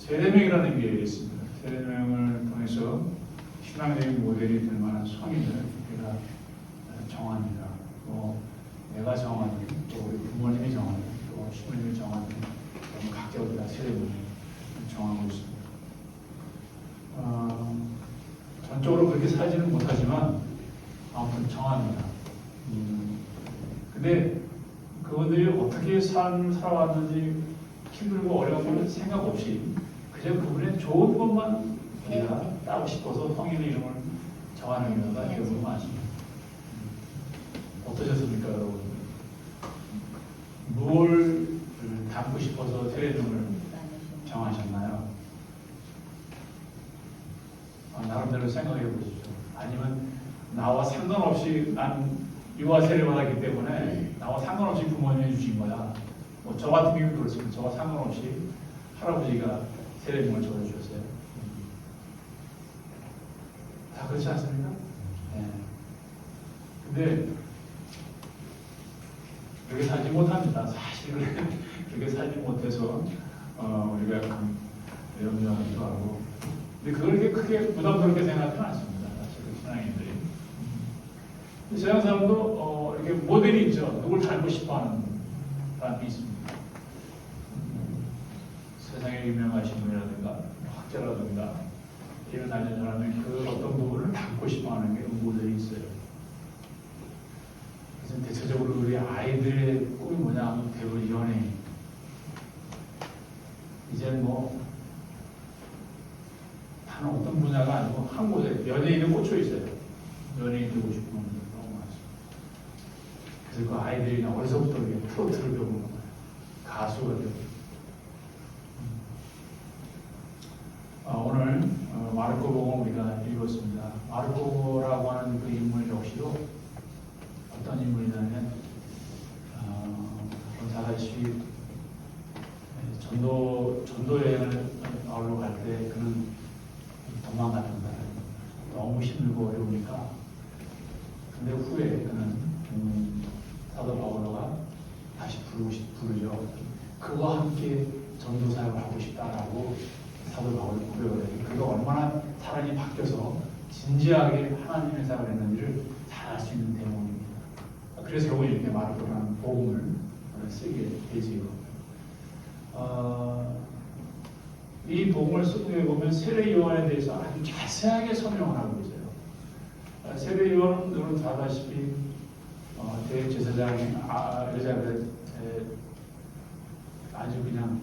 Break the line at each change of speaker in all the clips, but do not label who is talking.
세례명이라는 게 있습니다. 세례명을 통해서 신앙적인 모델이 될 만한 성인을 우리가 정합니다. 또 내가 정하든 또 우리 부모님이 정하든 또 신부님이 정하든 각자 우리가 세례명을 정하고 있습니다. 전적으로 그렇게 살지는 못하지만 아무튼 정합니다. 근데 그분들이 어떻게 삶을 살아왔는지 힘들고 어려운 걸 생각 없이 그냥 그분의 좋은 것만 우리가 따고 싶어서 성인의 이름을 정하는 경우가 대부분 많습니다. 어떠셨습니까, 여러분? 뭘 담고 싶어서 세례명을 정하셨나요? 나름대로 생각해 보십시오. 아니면 나와 상관없이 난 유아 세례 받았기 때문에 나와 상관없이 부모님이 주신 거야. 뭐 저 같은 경우는 그렇습니다. 저와 상관없이 할아버지가 세례명을 적어주셨어요. 다 그렇지 않습니까? 네. 근데 그렇게 살지 못합니다. 사실은 그렇게 살지 못해서 우리가 약간 염려하기도 하고, 근데 그걸 이렇게 크게 부담스럽게 생각하지는 않습니다. 사실 신앙인들이. 세상 사람도 이렇게 모델이 있죠. 누굴 닮고 싶어하는 사람이 있습니다. 세상에 유명하신 분이라든가 학자라든가 이런 다니는 사람이 그 어떤 부분을 담고 싶어하는 게 모델이 있어요. 그래서 대체적으로 우리 아이들의 꿈이 뭐냐 하면 대부분 연예인. 이제 뭐 다른 어떤 분야가 아니고 한 곳에 연예인에 꽂혀 있어요. 연예인 되고 싶은 분들 너무 많습니다. 그래서 그 아이들이 그냥 어려서부터 트로트를 배우는 거예요. 가수가 되고. 오늘 마르코복음을 우리가 읽었습니다. 마르코라고 하는 그 인물 역시도 어떤 인물이냐면 잘 아시다시피 전도 여행을 나올러 갈 때 그는 도망갔던 거예요. 너무 힘들고 어려우니까. 근데 후에 그는 사도 바울로가 다시 부르죠. 그와 함께 전도 사역을 하고 싶다라고 사도 바울이 고백을 해요. 그가 얼마나 사람이 바뀌어서 진지하게 하나님의 사역을 했는지를 잘 알 수 있는 대목입니다. 그래서 결국 이렇게 마르코라는 복음을 쓰게 되지요. 이 복음을 쓰는 데 보면 세례 요한에 대해서 아주 자세하게 설명을 하고 있어요. 세례 요한은 여러분 다 아다시피 대제사장인 엘리자벳 아주 그냥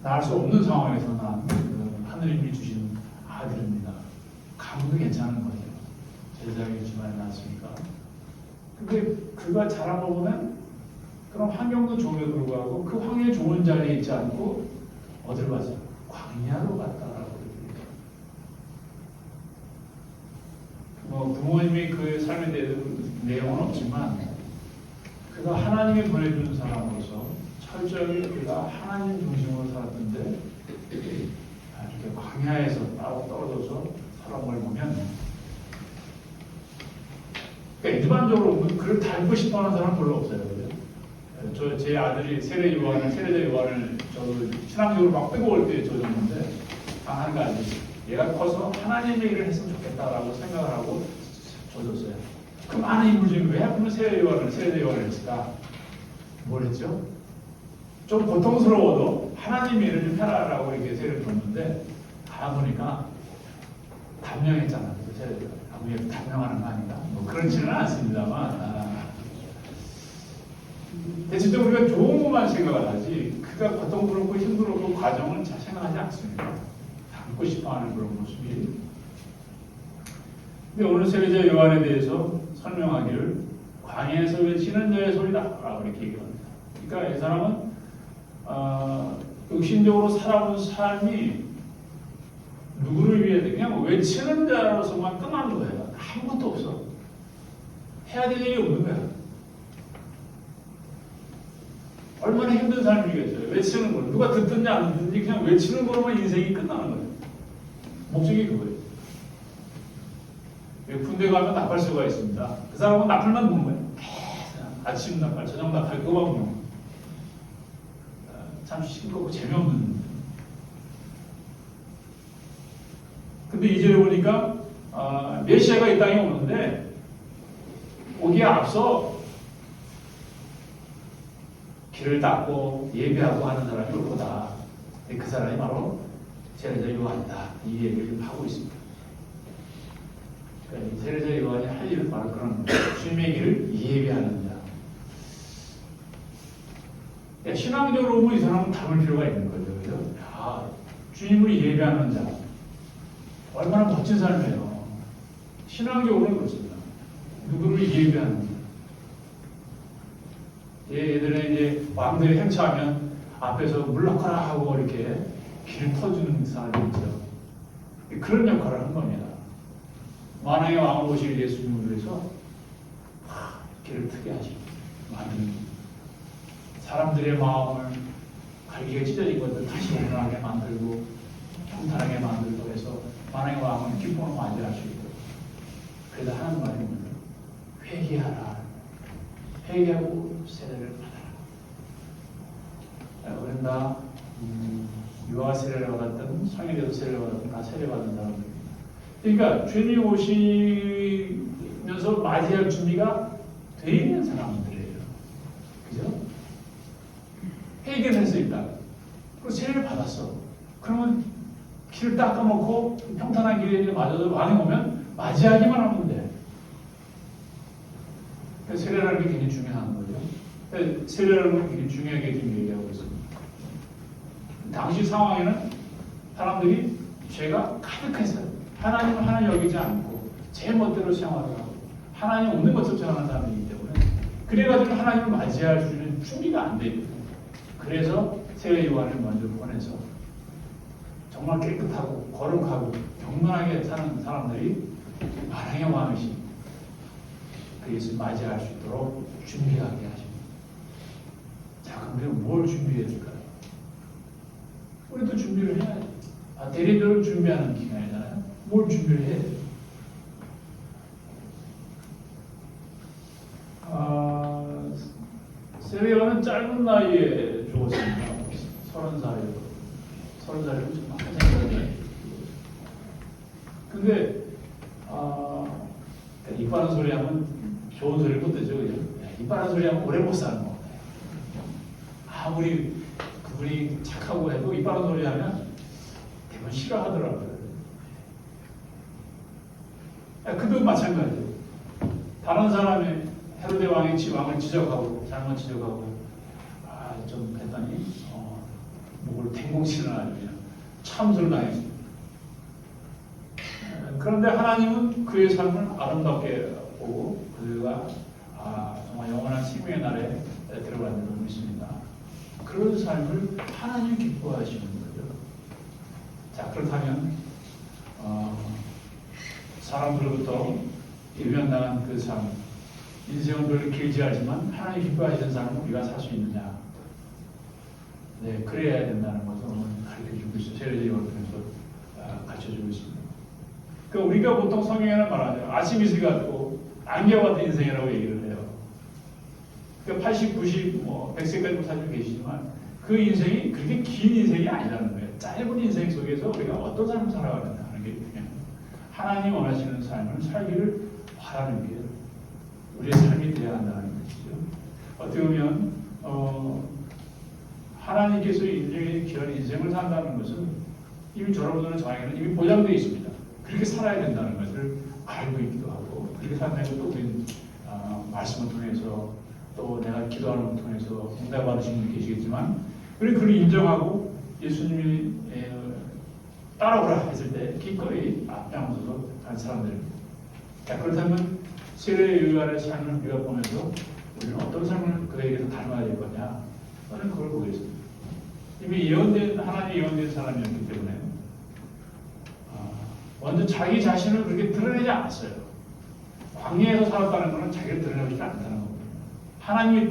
낳을 수 없는 상황에서 난 하느님이 주신 아들입니다. 가문도 괜찮은 거죠. 제사장이 집안에 낳았으니까. 근데 그가 자란 거 보면 그런 환경도 좋음에도 불구하고 그 환경에 좋은 자리에 있지 않고 어디로 갔어요? 광야로 갔다라고 얘기해요. 뭐 부모님이 그의 삶에 대한 내용은 없지만 그가 하나님이 보내준 사람으로서 철저히 그가 하나님 중심으로 살았던데 이렇게 광야에서 따로 떨어져서 살아온 걸 보면 그러니까 일반적으로 그를 닮고 싶어하는 사람은 별로 없어요. 제 아들이 세례자 요한을 저도 신앙적으로 막 뜨거울 때 줬는데 단 한 가지 얘가 커서 하나님의 일을 했으면 좋겠다라고 생각을 하고 줘줬어요. 그 많은 인물 중에 왜 하필 세례자 요한을 했을까? 뭘 했죠? 좀 고통스러워도 하나님의 일을 좀 해라라고 이렇게 세례를 줬는데 알아보니까 단명했잖아. 세례자 아무리 단명하는 거 아닌가? 뭐 그렇지는 않습니다만 대체적으로 우리가 좋은 것만 생각을 하지 그가 고통스럽고 힘들었고 과정을 잘 생각하지 않습니다. 담고 싶어하는 그런 모습이. 근데 오늘 세례자 요한에 대해서 설명하기를 광야에서 외치는 자의 소리다 이렇게 얘기합니다. 그러니까 이 사람은 육신적으로 살아온 삶이 누구를 위해 그냥 외치는 자로서만 끝나는 거예요. 아무것도 없어. 해야 될 일이 없는 거야. 얼마나 힘든 삶이겠어요. 외치는 거. 누가 듣든지 안 듣든지 그냥 외치는 거로만 인생이 끝나는 거예요. 목적이 그거예요. 군대 가면 나팔수가 있습니다. 그 사람은 나팔만 부는 거예요. 아침 나팔, 저녁 나팔 그거만 부는 거예요. 참 싱겁고 재미없는. 근데 이제 보니까 메시아가 이 땅에 오는데 오기에 앞서 길을 닦고 예배하고 하는 사람이 올 거다. 그 사람이 바로 세례자 요한이다. 이 얘기를 하고 있습니다. 그러니까 이 세례자 요한이 할 일은 바로 그런 주님의 길을 예배하는 자. 신앙적으로 보면 이 사람은 담을 필요가 있는 거죠. 그죠? 야, 주님을 예배하는 자. 얼마나 멋진 삶이에요. 신앙적으로는 그렇습니다. 누구를 예배하는 자. 예전에 이제 왕들이 행차하면 앞에서 물러가라 하고 이렇게 길을 터주는 사람이 있죠. 그런 역할을 한 겁니다. 만왕의 왕을 오실 예수님을 위해서 길을 트게 하시고 만든 사람들의 마음을 갈기가 찢어진 것들 다시 온전하게 만들고 평탄하게 만들고 해서 만왕의 왕은 기쁨으로 맞이할 수 있도록. 그래서 하는 말이 뭐냐? 회개하라. 회개하고 세례를 받아라. 우리는 다 유아 세례를 받았든 성인에도 세례를 받았든 다 세례 받는다는 겁니다. 그러니까 주님이 오시면서 맞이할 준비가 돼 있는 사람들이에요. 그죠? 회개를 했어 일단. 그리고 세례를 받았어. 그러면 길을 닦아놓고 평탄한 길에 맞아서 왕이 오면 맞이하기만 하면 돼. 세례라는 게 굉장히 중요한 거죠. 세례라는 건 굉장히 중요하게 지금 얘기하고 있습니다. 당시 상황에는 사람들이 죄가 가득했어요. 하나님을 하나 여기지 않고 제 멋대로 생활을 하고 하나님 없는 것처럼 생활하는 사람이기 때문에 그래가지고 하나님을 맞이할 수 있는 준비가 안 됩니다. 그래서 세례 요한을 먼저 보내서 정말 깨끗하고 거룩하고 경건하게 사는 사람들이 만왕의 왕이신 그 예수를 맞이할 수 있도록 준비하게 하십니다. 자, 그럼 우리가 뭘 준비해야 될까요? 우리도 준비를 해야죠. 대리들을 준비하는 기간이잖아요. 뭘 준비를 해야 돼요? 세례요한은 짧은 나이에 죽었습니다. 30살이요. 30살이면 정말 한참 나이. 근데 이빠른 소리 하면 좋은 소리를 못 듣죠. 그죠? 이빠른 소리 하면 오래 못 사는 거. 아무리 그분이 착하고 해도 이빠른 소리 하면 대부분 싫어하더라고요. 그도 마찬가지예요. 다른 사람이 헤로데 왕이 왕을 지적하고 잘못 지적하고 좀 했더니 목을 탱공치는 아주 그냥 참소를 당했습니다. 그런데 하나님은 그의 삶을 아름답게 보고 그가 정말 영원한 생명의 날에 들어가는 줄 믿습니다. 그런 삶을 하나님이 기뻐하시는 거죠. 자, 그렇다면 사람들로부터 일면당한 그 삶, 인생은 별로 길지 않지만 하나님 기뻐하시는 삶을 우리가 살 수 있느냐? 네, 그래야 된다는 것을 오늘 가르쳐주고 있어요. 세례자 요한을 통해서 가르쳐주고 있습니다. 그러니까 우리가 보통 성경에는 말하죠. 아침 이슬 같고 안개 같은 인생이라고 얘기를 해요. 그러니까 80, 90, 100세까지 살고 계시지만 그 인생이 그렇게 긴 인생이 아니라는 거예요. 짧은 인생 속에서 우리가 어떤 삶을 살아가느냐 하는 게 중요해요. 하나님 원하시는 삶을 살기를 바라는 게 우리의 삶이 되어야 한다는 것이죠. 어떻게 보면 하나님께서 인생의 귀한 인생을 산다는 것은 이미 여러분들은 저에게는 이미 보장되어 있습니다. 그렇게 살아야 된다는 것을 알고 있기도 하고 그렇게 산다는 것도 우리는 말씀을 통해서 또 내가 기도하는 걸 통해서 응답 받으시는 분이 계시겠지만 우리 그걸 인정하고 예수님이 따라오라 했을 때 기꺼이 앞장서서 간 사람들입니다. 자, 그렇다면 세례 요한의 삶을 우리가 보면서 우리는 어떤 삶을 그에게서 닮아야 될 거냐? 저는 그걸 보겠습니다. 이미 하나님이 예언된 사람이었기 때문에 먼저 자기 자신을 그렇게 드러내지 않았어요. 광야에서 살았다는 것은 자기를 드러내고 싶지 않다는 겁니다. 하나님의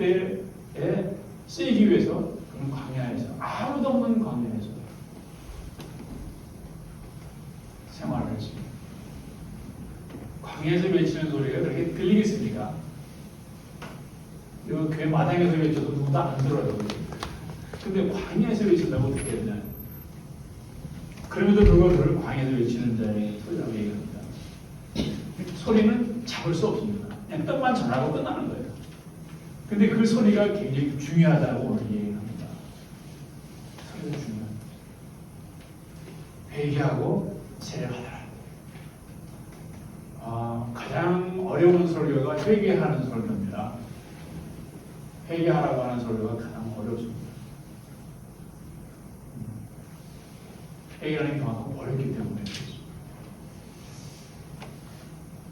때에 쓰이기 위해서 그런 광야에서 아무도 없는 광야에서 생활을 했습니다. 광야에서 외치는 소리가 그렇게 들리겠습니까? 이 교회 마당에서 외쳐도 누구도 안 들어요. 근데 광야에서 외친다고 어떻게 했냐? 그럼에도 불구하고 그를 광야에서 외치는 자의 소리라고 얘기합니다. 소리는 잡을 수 없습니다. 그냥 뜻만 전하고 끝나는 거예요. 근데 그 소리가 굉장히 중요하다고 오늘 얘기합니다. 소리가 중요합니다. 회개하고 세례받아라. 가장 어려운 설교가 회개하는 설교입니다. 회개하라고 하는 설교가 가장 어렵습니다. 회개하는 게 그만큼 어렵기 때문에 그렇습니다.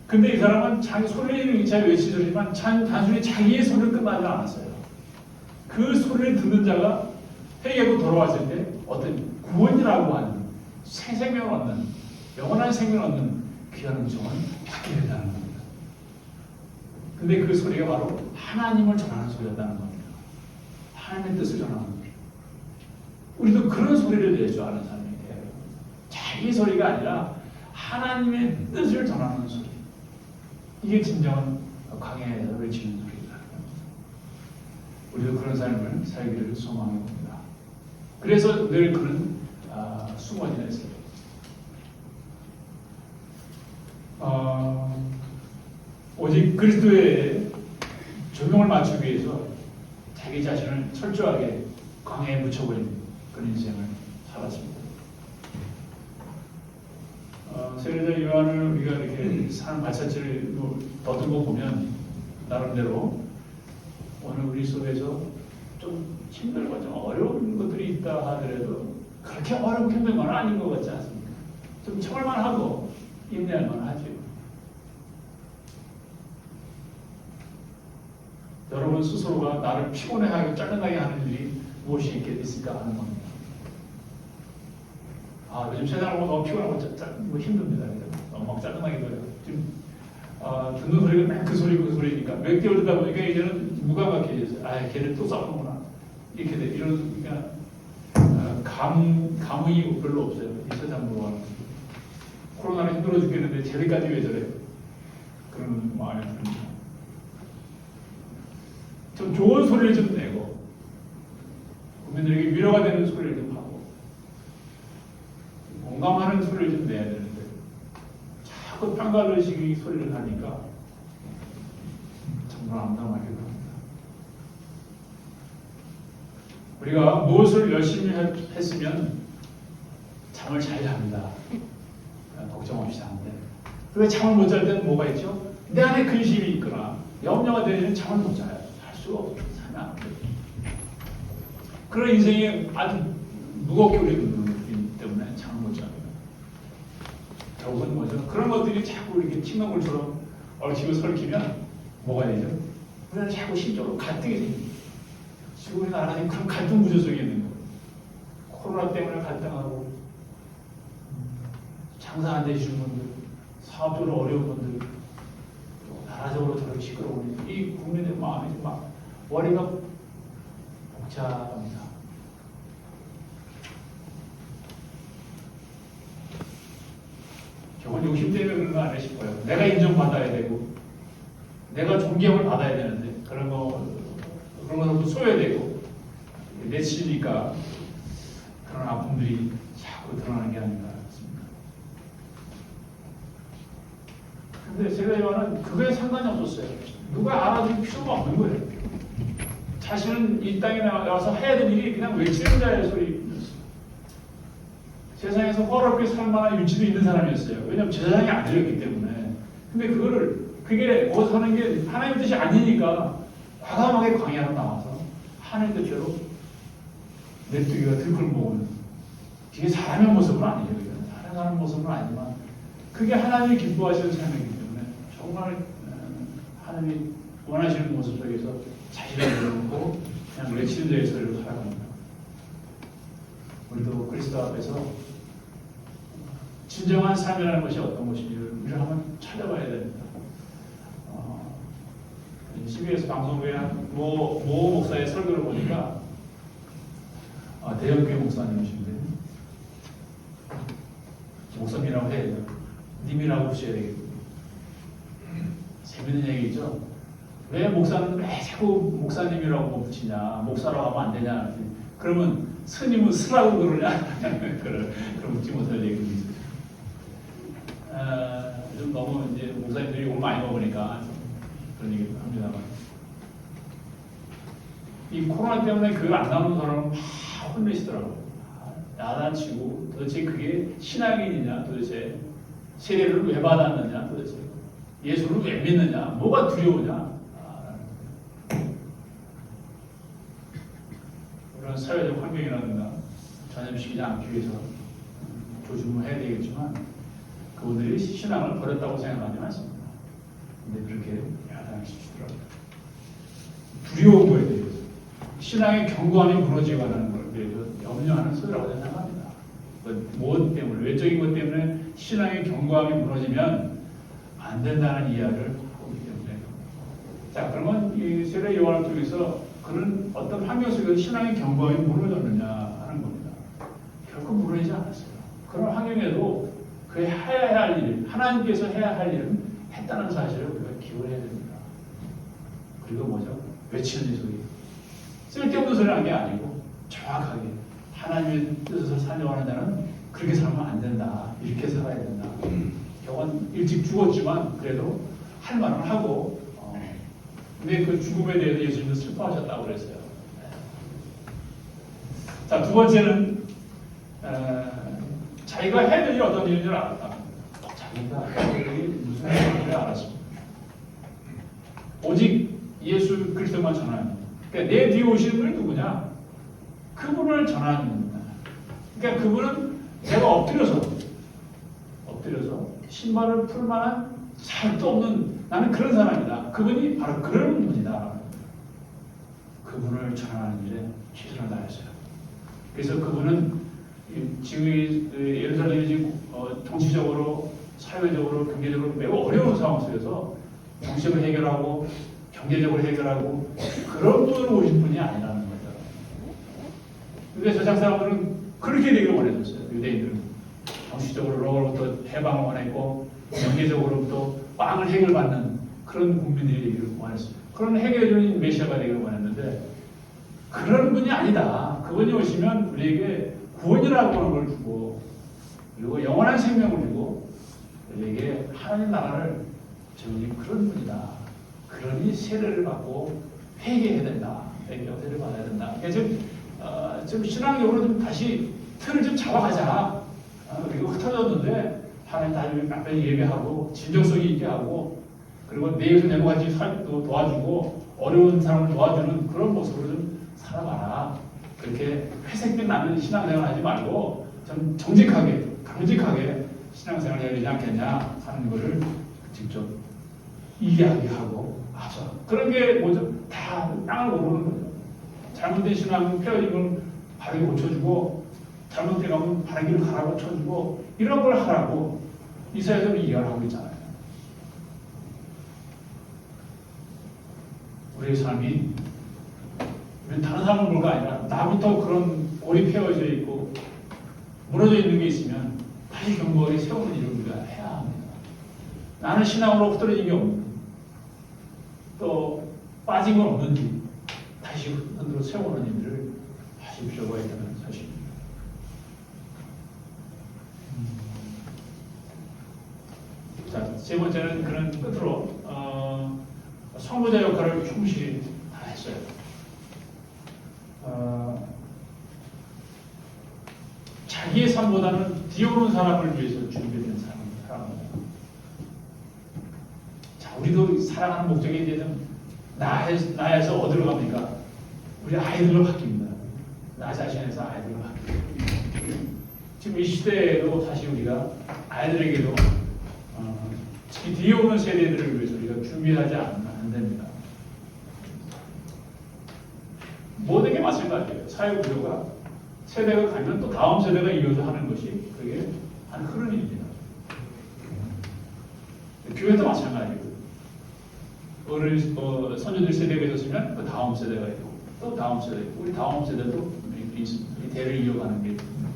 근데 이 사람은 자기 소리를 잘 외치더니만 단순히 자기의 소리를 끝나지 않았어요. 그 소리를 듣는 자가 회개하고 돌아왔을 때 어떤 구원이라고 하는 새 생명을 얻는, 영원한 생명을 얻는 귀한 음성을 받게 된다는 겁니다. 근데 그 소리가 바로 하나님을 전하는 소리였다는 겁니다. 하나님의 뜻을 전하는 소리. 우리도 그런 소리를 낼 줄 아는 사람이 돼요. 자기 소리가 아니라 하나님의 뜻을 전하는 소리. 이게 진정한 광야에서 외치는 소리다. 우리도 그런 삶을 살기를 소망해 봅니다. 그래서 늘 그런 숨어 지냈어요. 오직 그리스도의 조명을 맞추기 위해서 자기 자신을 철저하게 광야에 묻혀버린 그런 인생을 살았습니다. 세례자 요한을 우리가 이렇게 사는 발자취를 더듬어 보면 나름대로 오늘 우리 속에서 좀 힘들고 좀 어려운 것들이 있다 하더라도 그렇게 어렵고 힘든 건 아닌 것 같지 않습니까? 좀 참을만 하고 인내할만 하죠. 여러분 스스로가 나를 피곤해하고 짜증나게 하는 일이 무엇이 있을까 하는 겁니다. 요즘 세상을 보면 너무 피곤하고 힘듭니다. 너무 막 짜증나기도 해요. 지금 듣는 소리가 맨 그 소리니까 몇 개월 듣다 보니까 이제는 무감각해졌어요. 걔네 또 싸우는구나. 이렇게 돼. 이러니까 감흥이 별로 없어요. 이 세상으로. 코로나는 힘들어 죽겠는데 쟤들까지 왜 저래요? 그런 마음이 듭니다. 좀 좋은 소리를 좀 내고 국민들에게 위로가 되는 소리를 좀 하고 공감하는 소리를 좀 내야 되는데 자꾸 편가르시기 소리를 하니까 정말 암담하기도 합니다. 우리가 무엇을 열심히 했으면 잠을 잘 잡니다. 걱정 없이 자는데 왜 잠을 못 잘 때는 뭐가 있죠? 내 안에 근심이 있거나 염려가 되면 잠을 못 자요. 할 수가 없어요. 살면 안 돼요. 그런 인생이 아주 무겁게 우리 눈이 때문에 잠을 못 자요. 결국은 뭐죠? 그런 것들이 자꾸 이렇게 튀는물처럼 얽히고 설키면 뭐가 되죠? 우리는 자꾸 심적으로 갈등이 생깁니다. 지금 우리나라는 그런 갈등 구조 속에 있는 거예요. 코로나 때문에 갈등하고 장사 안 되시는 분들, 사업적으로 어려운 분들, 또 나라적으로 저렇게 시끄러운 이 국민의 마음이 막 머리가 복잡합니다. 저건 욕심 때문에 그런 거 아니야 싶어요. 내가 인정받아야 되고, 내가 존경을 받아야 되는데 그런 것도 쏘야 되고 내치니까 그런 아픔들이 자꾸 드러나는 게 아닌가 싶습니다. 근데 세례 요한은 그거에 상관이 없었어요. 누가 알아줄 필요가 없는 거예요. 자신은 이 땅에 나와서 해야 될 일이 그냥 외치는 자의 소리였어요. 세상에서 호화롭게 살 만한 위치도 있는 사람이었어요. 왜냐하면 제사장이 아니었기 때문에. 근데 그게 곧 하는 게 하나님 뜻이 아니니까 과감하게 광야로 나와서 하나님 뜻대로 메뚜기가 들풀 먹으면 그게 사람의 모습은 아니에요. 사람의 모습은 아니지만 그게 하나님이 기뻐하시는 삶이기 때문에 정말 하나님이 원하시는 모습 속에서 자신을 내려놓고 그냥 외치는 자의 소리로 살아갑니다. 우리도 그리스도 앞에서 진정한 삶이라는 것이 어떤 것인지를 우리가 한번 찾아봐야 됩니다. CBS 방송국에 모 목사의 설교를 보니까 대형교회 목사님이신데 목사님이라고 해야 돼요. 님이라고 부르셔야 되겠군요. 재밌는 얘기죠. 왜 목사는 왜 자꾸 목사님이라고 붙이냐, 목사라고 하면 안 되냐. 그러면 스님은 쓰라고 그러냐? 그런 묻지 못할 얘기도 있어요. 좀 너무 이제 목사님들이 욕 많이 먹으니까 그런 얘기도 합니다만, 이 코로나 때문에 교회 안 나오는 사람은 막 혼내시더라고요. 야단치고 도대체 그게 신앙인이냐, 도대체 세례를 왜 받았느냐, 도대체 예수를 왜 믿느냐, 뭐가 두려우냐. 그런 사회적 환경이라든가 전염시키지 않기 위해서 조심을 해야 되겠지만, 그분들이 신앙을 버렸다고 생각하지 않습니다. 근데 그렇게 야단시키더라고요. 두려운 거에 대해서, 신앙의 견고함이 무너지거나 것에 대해서 염려하는 소리라고 생각합니다. 무엇 때문에, 외적인 것 때문에 신앙의 견고함이 무너지면 안 된다는 이야기를 하고 있기 때문에. 자, 그러면 이 세례 요한을 통해서 그런 어떤 환경 속에서 신앙의 견고함이 무너졌느냐 하는 겁니다. 결코 무너지지 않았어요. 그런 환경에도 그 해야 할 일, 하나님께서 해야 할 일은 했다는 사실을 우리가 기억해야 됩니다. 그리고 뭐죠? 외치는 이 소리. 쓸데없는 소리 하는 게 아니고 정확하게 하나님의 뜻을 살려하는 자는 그렇게 살면 안 된다. 이렇게 살아야 된다. 경은 일찍 죽었지만 그래도 할 말은 하고, 근데 그 죽음에 대해서 예수님도 슬퍼하셨다고 그랬어요. 자, 두 번째는 자기가 해야 될 일이 어떤 일인 줄 알았다. 자기가 해야 될 일이 무슨 일인지 알았습니다. 오직 예수 그리스도만 전하는. 그러니까 내 뒤에 오시는 분이 누구냐? 그분을 전하는 겁니다. 그러니까 그분은 제가 엎드려서 신발을 풀 만한 살도 없는 나는 그런 사람이다. 그분이 바로 그런 분이다. 그분을 전하는 일에 최선을 다했어요. 그래서 그분은 지금 예루살렘이 지금 정치적으로, 사회적으로, 경제적으로 매우 어려운 상황 속에서 정치를 해결하고 경제적으로 해결하고 그런 분을 오신 분이 아니라는 거죠. 근데 저장 사람들은 그렇게 되기를 원했었어요. 유대인들은 정치적으로 로마로부터 해방을 원했고 경제적으로부터 빵을 해결받는 그런 국민들이 되기를 원했어요. 그런 해결적인 메시아가 되기를 원했는데 그런 분이 아니다. 그분이 오시면 우리에게 구원이라고 하는 걸 주고 그리고 영원한 생명을 주고 우리에게 하나님 나라를 주는 그런 분이다. 그러니 세례를 받고 회개해야 된다. 세례를 받아야 된다. 그래서 좀 신앙적으로 좀 다시 틀을 좀 잡아가자. 그리고 흩어졌는데 하나님 나중에 깜빡이 예배하고 진정성이 있게 하고 그리고 내일서 내고같이 살도 도와주고 어려운 사람을 도와주는 그런 모습으로 좀 살아봐라. 그렇게 회색빛 나는 신앙생활 하지 말고 좀 정직하게 강직하게 신앙생활 해야 되지 않겠냐 하는 것을 직접 이야기하고 하죠. 그런 게 뭐죠? 다 땅을 오르는 거죠. 잘못된 신앙 폐어짐을 바르게 고쳐주고 잘못돼 가면 바르게 가라고 쳐주고 이런 걸 하라고 이사야서는 이야기를 하고 있잖아요. 우리의 삶이 다른 사람을 볼 거 아니라 나부터 그런 골이 폐어져 있고 무너져 있는 게 있으면 다시 견고하게 세우는 일을 우리가 해야 합니다. 나는 신앙으로 흐트러진 게 없는데 또 빠진 건 없는지 다시 흔들어 세우는 일을 하실 필요가 있다는 사실입니다. 자, 세 번째는 그런 끝으로 선구자 역할을 충실히 다 했어요. 자기의 삶보다는 뒤오는 사람을 위해서 준비된 사람입니다. 자, 우리도 살아가는 목적에 대해서 나에서 어디로 갑니까? 우리 아이들로 바뀝니다. 나 자신에서 아이들로 바뀝니다. 지금 이 시대에도 사실 우리가 아이들에게도 특히 뒤에 오는 세대들을 위해서 우리가 준비하지 않으면 안 됩니다. 모든 게 마찬가지예요. 사회 구조가 세대가 가면 또 다음 세대가 이어서 하는 것이 그게 한 흐름입니다. 교회도 마찬가지고 선조들 세대가 있었으면 그 다음 세대가 있고 또 다음 세대 있고 우리 다음 세대도 이 대를 이어가는 게 있습니다.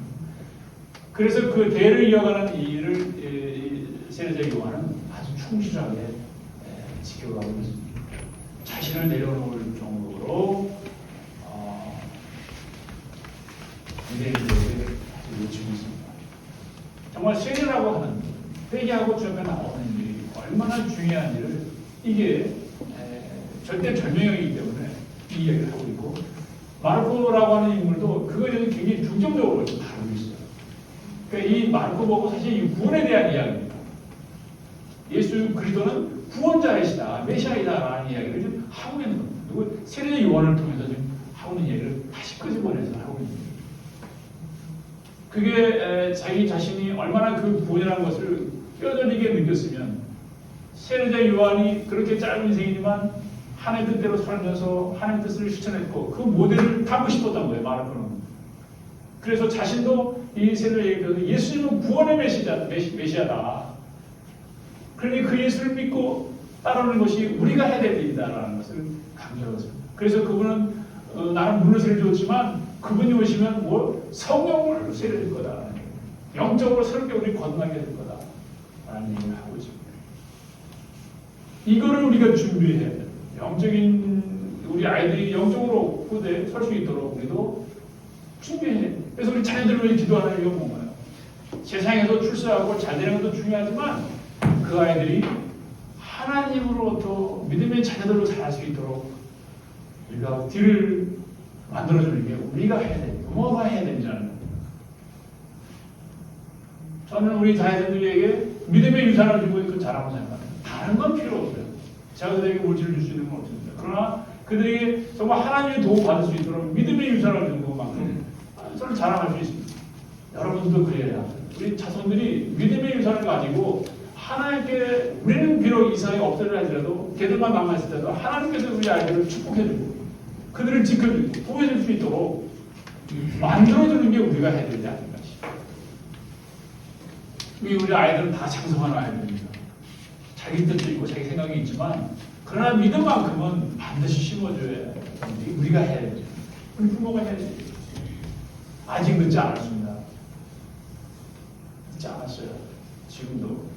그래서 그 대를 이어가는 일을 세례자 요한은 아주 충실하게 지켜가고 있습니다. 자신을 내려놓을 정도로 회개하고 주 앞에 나오는 일이 얼마나 중요한 일을 이게 절대 절명이기 때문에 이 이야기를 하고 있고 마르코라고 하는 인물도 그거에 대해서 굉장히 중점적으로 다루고 있어요. 그러니까 이 마르코 보고 사실 이 구원에 대한 이야기입니다. 예수 그리스도는 구원자이시다, 메시아이다라는 이야기를 지금 하고 있는 겁니다. 그리고 세례 요한을 통해서 지금 하고 있는 이야기를 다시 끄집어내서 하고 있는 겁니다. 그게 자기 자신이 얼마나 그 구원이라는 것을 뼈저리게 느꼈으면 세례자 요한이 그렇게 짧은 인생이지만 하나님의 뜻대로 살면서 하나님의 뜻을 실천했고 그 모델을 담고 싶었던 거예요. 마르코는. 그래서 자신도 이 세례자에게 대해서 예수님은 구원의 메시아다. 그러니 그 예수를 믿고 따르는 것이 우리가 해야 될 일이다라는 것을 강조했습니다. 그래서 그분은 나는 물을 세례 줬지만 그분이 오시면 뭐 성령을 세례 줄 거다. 영적으로 새롭게 우리 거듭나게 될 거다. 라는 얘기를 하고 있습니다. 이거를 우리가 준비해야 돼요. 영적인 우리 아이들이 영적으로 후대에 설 수 있도록 우리도 준비해야 돼요. 그래서 우리 자녀들을 위해 기도하는 이유가 뭔가요? 세상에서 출세하고 잘 되는 것도 중요하지만 그 아이들이 하나님으로부터 믿음의 자녀들로 자랄 수 있도록 우리가 뒤를 만들어주는 게 우리가 해야 돼요. 부모가 해야 된다는 거예요. 저는 우리 자녀들에게 믿음의 유산을 주고 있고 자라고 생각합니다. 다른 건 필요 없어요. 제가 그들에게 물질을 줄 수 있는 건 없습니다. 그러나 그들에게 정말 하나님의 도움 받을 수 있도록 믿음의 유산을 주는 것만큼 서로 자랑할 수 있습니다. 여러분도 그래야 우리 자손들이 믿음의 유산을 가지고 하나님께 우리는 비록 이 세상에 없어져 하더라도 걔들만 남아있을 때도 하나님께서 우리 아이들을 축복해주고 그들을 지켜주고 보호해줄 수 있도록 만들어주는 게 우리가 해야 되지 않을까 싶어요. 우리 아이들은 다 장성한 아이들입니다. 자기 뜻도 있고 자기 생각이 있지만 그러나 믿음만큼은 반드시 심어줘야 우리가 해야 되죠. 우리 부모가 해야 되죠. 아직 늦지 않았습니다. 늦지 않았어요. 지금도.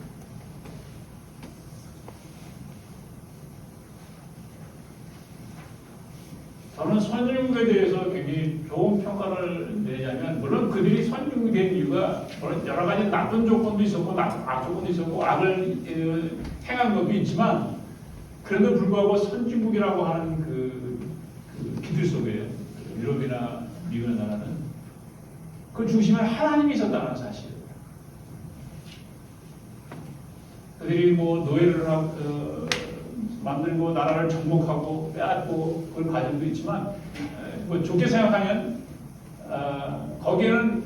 저는 선진국에 대해서 굉장히 좋은 평가를 내자면 물론 그들이 선진국이 된 이유가 물론 여러 가지 나쁜 조건도 있었고 악조건도 있었고 악을 행한 것도 있지만 그래도 불구하고 선진국이라고 하는 그 기들 속에 유럽이나 미국의 나라는 그 중심에 하나님이 있었다는 사실. 그들이 뭐 노예를 만들고 나라를 정복하고 빼앗고 그런 과정도 있지만 뭐 좋게 생각하면 거기에는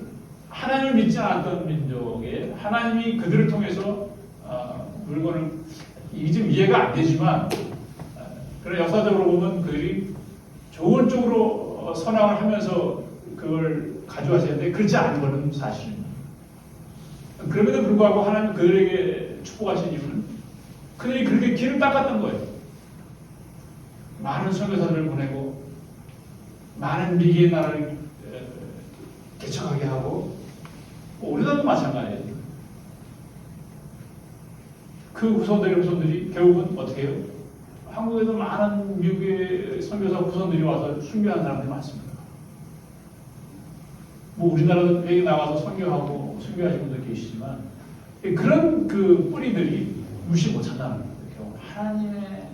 하나님을 믿지 않았던 민족에 하나님이 그들을 통해서 물건을 이게 좀 이해가 안 되지만 그런 역사적으로 보면 그들이 좋은 쪽으로 선왕을 하면서 그걸 가져와야 되는데 그렇지 않은 것은 사실입니다. 그럼에도 불구하고 하나님은 그들에게 축복하신 이유는 그들이 그렇게 길을 닦았던 거예요. 많은 선교사들을 보내고 많은 미개의 나라를 개척하게 하고 우리나라도 마찬가지예요. 그 후손들이 결국은 어떻게 해요? 한국에도 많은 미국의 선교사 후손들이 와서 순교한 사람들이 많습니다. 뭐 우리나라도 여기 나와서 선교하고 순교하신 분도 계시지만 그런 그 뿌리들이 무시 못한다는 거예요. 결국 하나님의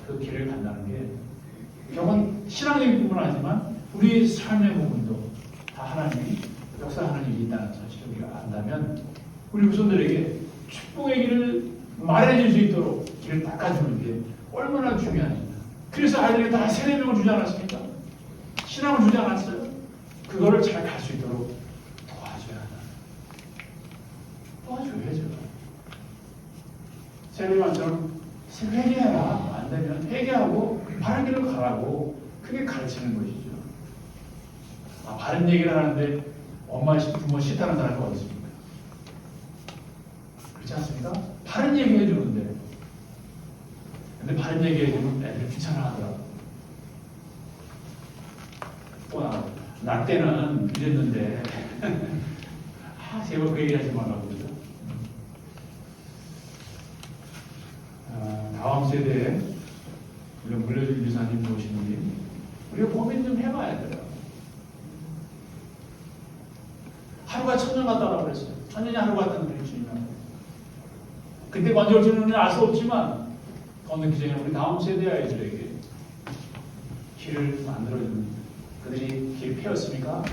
그 길을 간다는 게 결국은 신앙적인 부분은 하지만 우리 삶의 부분도 다 하나님이 역사하는 일이 있다는 사실을 우리가 안다면 우리 후손들에게 축복의 길을 마련해 줄 수 있도록 길을 닦아주는 게 얼마나 중요한지. 그래서 아이들에게 다 세례명을 주지 않았습니까? 신앙을 주지 않았어요? 그거를 잘 갈 수 있도록 도와줘야 한다. 도와줘야죠. 세례만처럼 회개해라. 안 되면 회개하고 바른 길을 가라고 그게 가르치는 것이죠. 바른 얘기를 하는데 엄마, 부모 싫다는 사람이 어디 있습니까? 그렇지 않습니까? 바른 얘기 해주는데 근데 바른 얘기 해주면 애들이 귀찮아하더라고. 나 때는 이랬는데 제발 그 얘기 하지 말라고 그러죠. 다음 세대에 우리가 물려줄 유산이 무엇인지 우리가 고민 좀 해봐야 돼요. 하루가 천년 같다고 그랬어요. 천년이 하루 같다는 그런 주님은 그때 언제 올지는 알 수 없지만 더 늦기 전에 우리 다음 세대 아이들에게 길을 만들어주는, 그들이 길 펴었으니까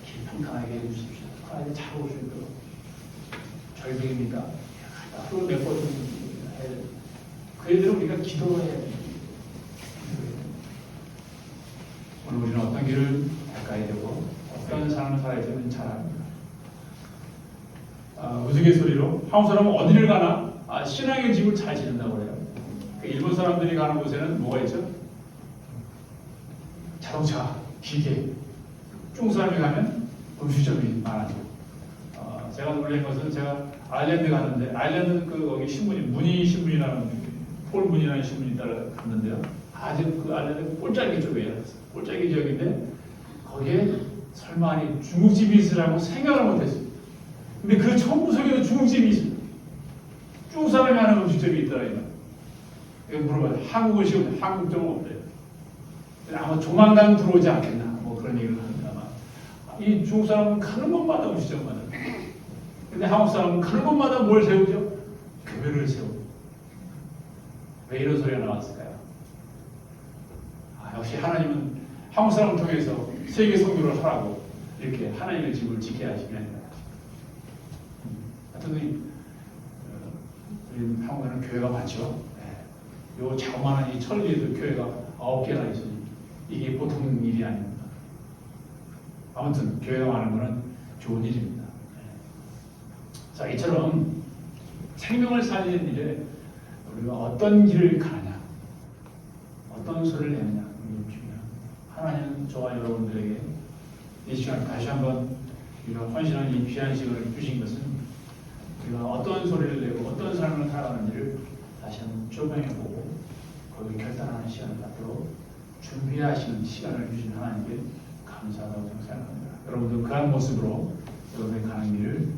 길 평탄하게 해주십시오. 그 아이들 잘 오실 거예요. 절벽입니까? 앞으로 몇 번 좀 해야 돼요. 그 애들은 우리가 기도해야 돼요. 오늘 우리는 어떤 길을 가야 되고 어떤 삶을 살아야 되는지 잘 압니다. 우스갯소리로 한국 사람은 어디를 가나 신앙의 집을 잘 지는다고 해요. 일본 사람들이 가는 곳에는 뭐가 있죠? 자동차, 기계. 중국 사람이 가면 음식점이 많아요. 제가 놀란 것은 제가 아일랜드 갔는데, 아일랜드는 거기 신문이 문희 신문이라는 폴 문이라는 신문이 따라 갔는데요. 아주 그 아일랜드 꼴짝이 쪽이에요. 꼴짝이 지역인데 거기에 설마 아니 중국집이 있으라고 생각을 못했어요. 근데 그 전부 속에도 중국집이 있어요. 중국 사람이 하는 음식점이 있더라고요. 이거 물어봐요. 한국은 지금 한국점은 없대요. 아마 조만간 들어오지 않겠나 뭐 그런 얘기를 합니다만, 이 중국 사람은 가는 곳마다 음식점마다, 근데 한국 사람은 가는 곳마다 뭘 세우죠? 교회를 세우고. 왜 이런 소리가 나왔을까요? 역시 하나님은 한국 사람을 통해서 세계 선교를 하라고 이렇게 하나님의 집을 지켜야 하시네. 하여튼 우리 한국에는 교회가 많죠. 요 자그마한 이 천리에도 교회가 9개나 있으니 이게 보통 일이 아닙니다. 아무튼 교회가 많은 것은 좋은 일입니다. 자, 이처럼 생명을 살리는 일에 우리가 어떤 길을 가느냐, 어떤 소리를 내느냐, 이게 중요합니다. 하나님은 저와 여러분들에게 이 시간 다시 한번 우리가 헌신한 이 귀한 시간을 주신 것은 우리가 어떤 소리를 내고 어떤 삶을 살아가는지를 다시 한번 조명해보고 거기에 결단하는 시간을 갖도록 준비하시는 시간을 주신 하나님께 감사하다고 생각합니다. 여러분도 그런 모습으로 여러분의 가는 길을